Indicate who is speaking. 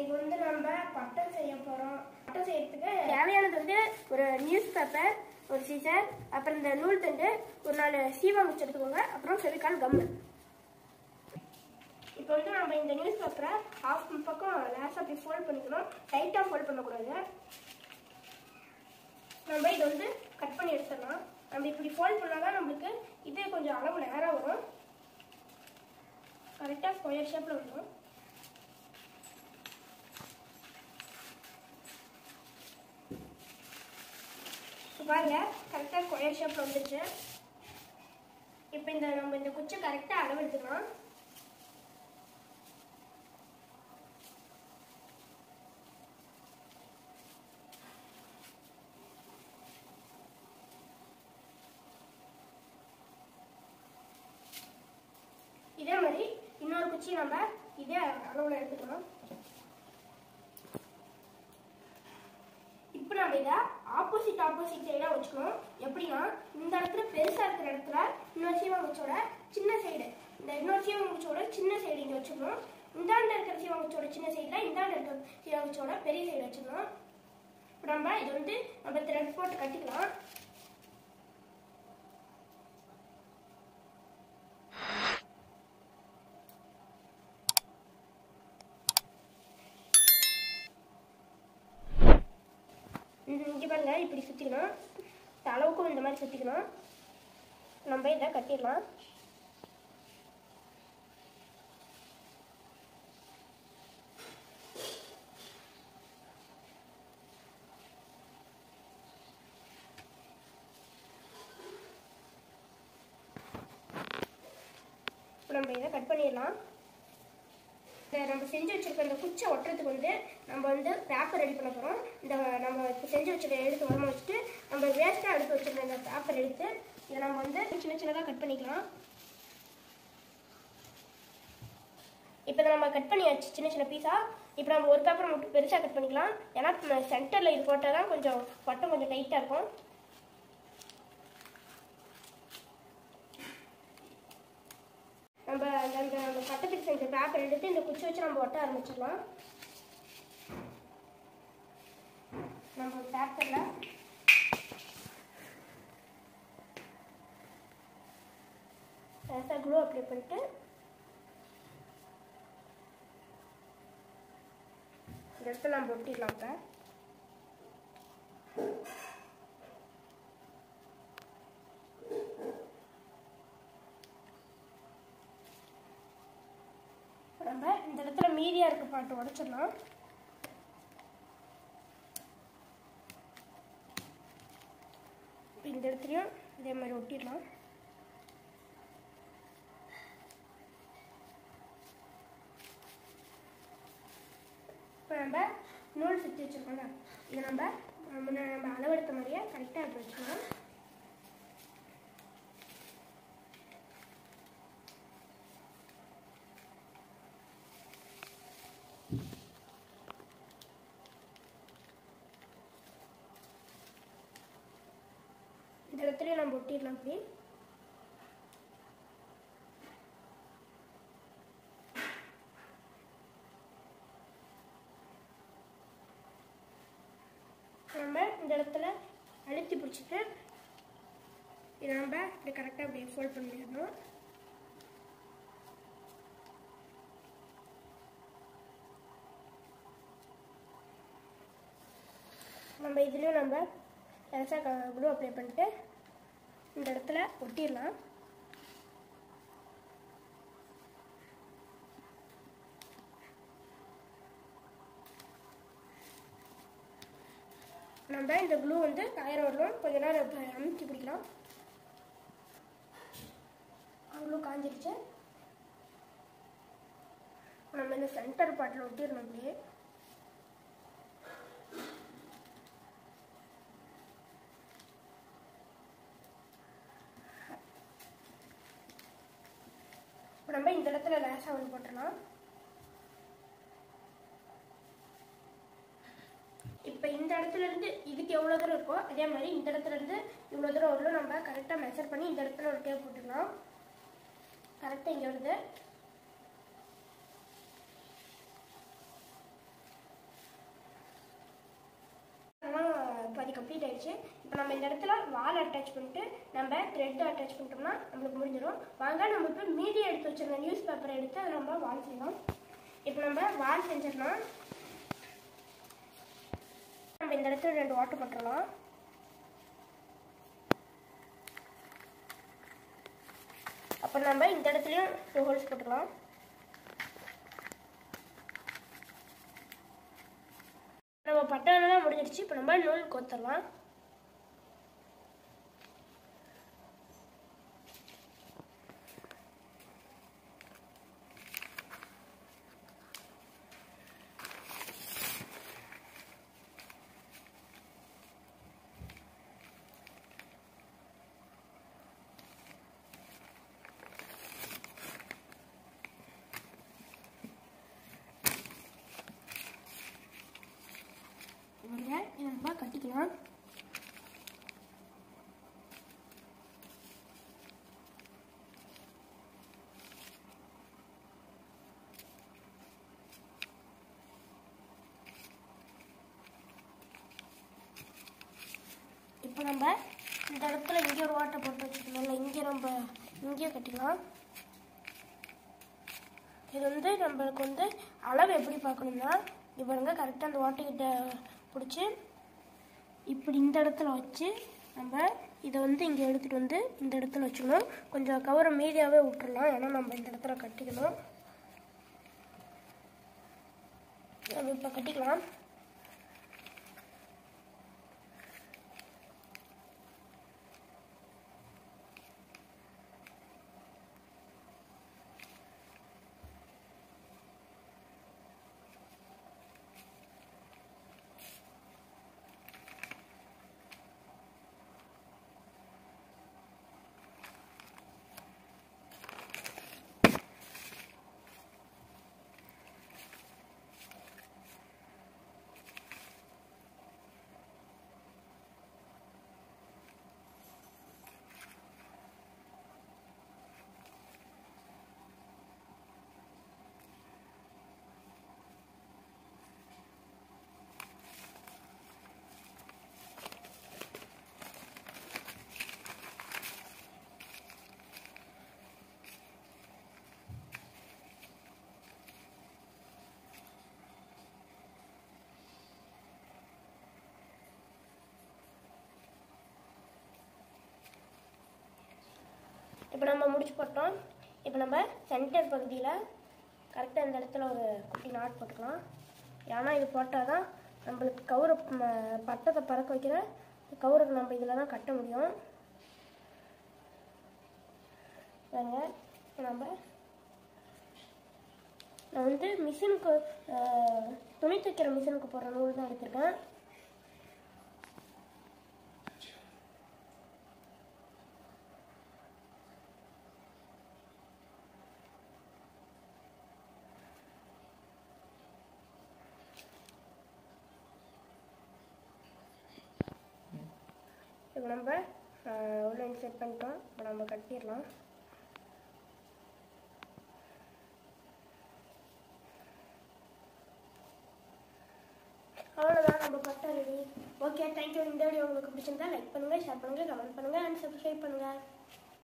Speaker 1: இன்னைக்கு வந்து நம்ம பட்டம் செய்ய போறோம். பட்டம் செய்யறதுக்கு தேவையானது வந்து ஒரு நியூஸ் பேப்பர், ஒரு சீசர், அப்புறம் இந்த நூல் தண்டு, ஒரு 4 சீவம் வச்சு எடுத்துக்கோங்க, அப்புறம் ஃபெவிகால் கம்மு. இப்போ வந்து நம்ம இந்த நியூஸ் பேப்பரை ஹாஃப் பக்கம் லேசாக அப்படி ஃபோல்ட் பண்ணிக்கணும். டைட்டாக ஃபோல்ட் பண்ணக்கூடாது. நம்ம இதை வந்து கட் பண்ணி எடுத்துடலாம். நம்ம இப்படி ஃபோல்ட் பண்ணாதான் நம்மளுக்கு இது கொஞ்சம் அளவு நேராக வரும். கரெக்டாக ஸ்கொயர் ஷேப்பில் வரும். பாருங்க, கரெக்டாக ஸ்கொயர் ஷேப்பில் வந்துருச்சு. இப்போ நம்ம இந்த குச்சை கரெக்டாக அளவு எடுத்துக்கலாம். இதே மாதிரி இன்னொரு குச்சி நம்ம இதே அளவில் எடுத்துக்கலாம். இப்போ நம்ம இதை ஆப்போசிட் சைடாக வச்சுக்கணும். எப்படின்னா, இந்த இடத்துல பெருசாக இருக்கிற இடத்துல இன்னொரு சீவங்குச்சோட சின்ன சைடு, இந்த இன்னொரு சீவங்குச்சோட சின்ன சைடு இங்கே வச்சுக்கணும். இந்தாண்ட இருக்கிற சீவங்குச்சோட சின்ன சைடில் இந்தாண்ட இருக்கிற சீவங்குச்சோட பெரிய சைடு வச்சுக்கணும். இப்போ நம்ம இது வந்து நம்ம த்ரெட் போட்டு கட்டிக்கலாம். இங்கே பாருங்க, இப்படி சுற்றிக்கணும். அளவுக்கும் இந்த மாதிரி சுற்றிக்கணும். நம்ம இதை கட்டிடலாம். நம்ம இதை கட் பண்ணிடலாம். நம்ம செஞ்சு வச்சிருக்க இந்த குச்சை ஒட்டுறதுக்கு வந்து நம்ம வந்து பேப்பர் ரெடி பண்ண போகிறோம். இந்த நம்ம இப்போ செஞ்சு வச்சுருக்க எடுத்து உரமா வச்சுட்டு நம்ம வேஸ்ட்டாக எடுத்து வச்சுருக்க இந்த பேப்பர் எடுத்து இதை நம்ம வந்து சின்னதாக கட் பண்ணிக்கலாம். இப்போ இதை நம்ம கட் பண்ணியாச்சு சின்ன பீஸாக. இப்போ நம்ம ஒரு பேப்பரை மட்டும் பெருசாக கட் பண்ணிக்கலாம். ஏன்னா சென்டரில் இது போட்டால் தான் கொஞ்சம் பட்டம் கொஞ்சம் டைட்டாக இருக்கும். நம்ம அந்த பட்டத்துக்கு செஞ்ச பேப்பர் எடுத்து இந்த குச்சி வச்சு நம்ம ஒட்ட ஆரம்பிச்சிடலாம். நம்ம பேப்பரில் லேசாக க்ளூ அப்ளை பண்ணிட்டு இந்த இடத்துல நம்ம ஒட்டிடலாம். இப்போ நம்ம இந்த இடத்துல மீதியாக இருக்க பாட்டு உடைச்சிடலாம். இந்த இடத்துலையும் இதே மாதிரி ஒட்டிடலாம். இப்போ நம்ம நூல் சுற்றி வச்சுருக்கோம்ல, இதை நம்ம அளவெடுத்த மாதிரியே கரெக்டாக எடுத்து வச்சுக்கலாம். இந்த இடத்துலையும் நம்ம ஒட்டிடலாம். அப்படி நம்ம இந்த இடத்துல அழுத்தி பிடிச்சிட்டு இதை நம்ம இப்படி கரெக்டாக இப்படி ஃபோல்ட் பண்ணிடணும். நம்ம இதுலேயும் நம்ம லேசாக க்ளூ அப்ளை பண்ணிட்டு இந்த இடத்துல ஒட்டிடலாம். நம்ம இந்த க்ளூ வந்து காயிற வரணும். கொஞ்ச நேரம் அமுக்கி பிடிக்கலாம். க்ளூ காஞ்சிருச்சு. நம்ம இந்த சென்டர் பார்ட்டில் ஒட்டிடணும். அப்படியே நம்ம இந்த இடத்துல லேசாக வந்து போட்டுடலாம். இப்போ இந்த இடத்துல இருந்து இதுக்கு எவ்வளோ தூரம் இருக்கோ அதே மாதிரி இந்த இடத்துல இருந்து இவ்வளோ தூரம் வரலும் நம்ம கரெக்டாக மெஷர் பண்ணி இந்த இடத்துல ஒரு டேப் போட்டுக்கலாம். கரெக்டாக இங்கே வருது. முடிஞ்சிருச்சு. இப்போ நம்ம இந்த இடத்துல வால் அட்டாச் பண்ணிட்டு நம்ம த்ரெட் அட்டாச் பண்ணிட்டோம்னா நம்மளுக்கு முடிஞ்சிடும். வாங்க நம்ம இப்போ மீதி எடுத்து வச்சிருந்த நியூஸ் பேப்பரை எடுத்து அதை நம்ம வால் செய்யலாம். இப்போ நம்ம வால் செஞ்சிடலாம். நம்ம இந்த இடத்துல 2 ஓட்டை போட்டுடலாம். அப்புறம் நம்ம இந்த இடத்துலையும் 2 ஹோல்ஸ் போட்டுக்கலாம். நம்ம பட்டனெல்லாம் முடிஞ்சிருச்சு. இப்போ நம்ம நூல் கோத்துடலாம். இதை நம்ம கட்டிக்கலாம். இப்போ நம்ம இந்த இடத்துல இங்கே ஒரு ஓட்டை போட்டு வச்சுக்கணும். இங்கே நம்ம இங்கே கட்டிக்கலாம். இது வந்து நம்மளுக்கு அளவு எப்படி பார்க்கணும்னா இவங்க கரெக்டாக அந்த ஓட்டைக்கிட்ட பிடிச்சி இப்படி இந்த இடத்துல வச்சு நம்ம இதை இங்கே எடுத்துகிட்டு இந்த இடத்துல வச்சுக்கணும். கொஞ்சம் கவரை மீதியாகவே விட்டுடலாம், ஏன்னா நம்ம இந்த இடத்துல கட்டிக்கணும். நம்ம இப்போ கட்டிக்கலாம். இப்போ நம்ம முடிச்சு போட்டோம். இப்போ நம்ம சென்டர் பகுதியில் கரெக்டாக இந்த இடத்துல ஒரு குட்டி நாட் போட்டுக்கலாம். ஏன்னா இது போட்டால் தான் நம்மளுக்கு கவுரை பட்டத்தை பறக்க வைக்கிற கவுருக்கு நம்ம இதில் தான் கட்ட முடியும். நான் மிஷினுக்கு துணி தைக்கிற மிஷினுக்கு போடுற நூல் தான் எடுத்திருக்கேன். இப்போ நம்ம உள்ள இன்செர்ட் பண்ணிட்டோம். இப்போ நம்ம கட்டிடலாம். அவ்வளோதான், நம்ம கட்ட ரெடி. Okay, thank you. இந்த வீடியோ உங்களுக்கு பிடிச்சிருந்தா லைக் பண்ணுங்கள், ஷேர் பண்ணுங்கள், கமெண்ட் பண்ணுங்கள் அண்ட் சப்ஸ்கிரைப் பண்ணுங்கள்.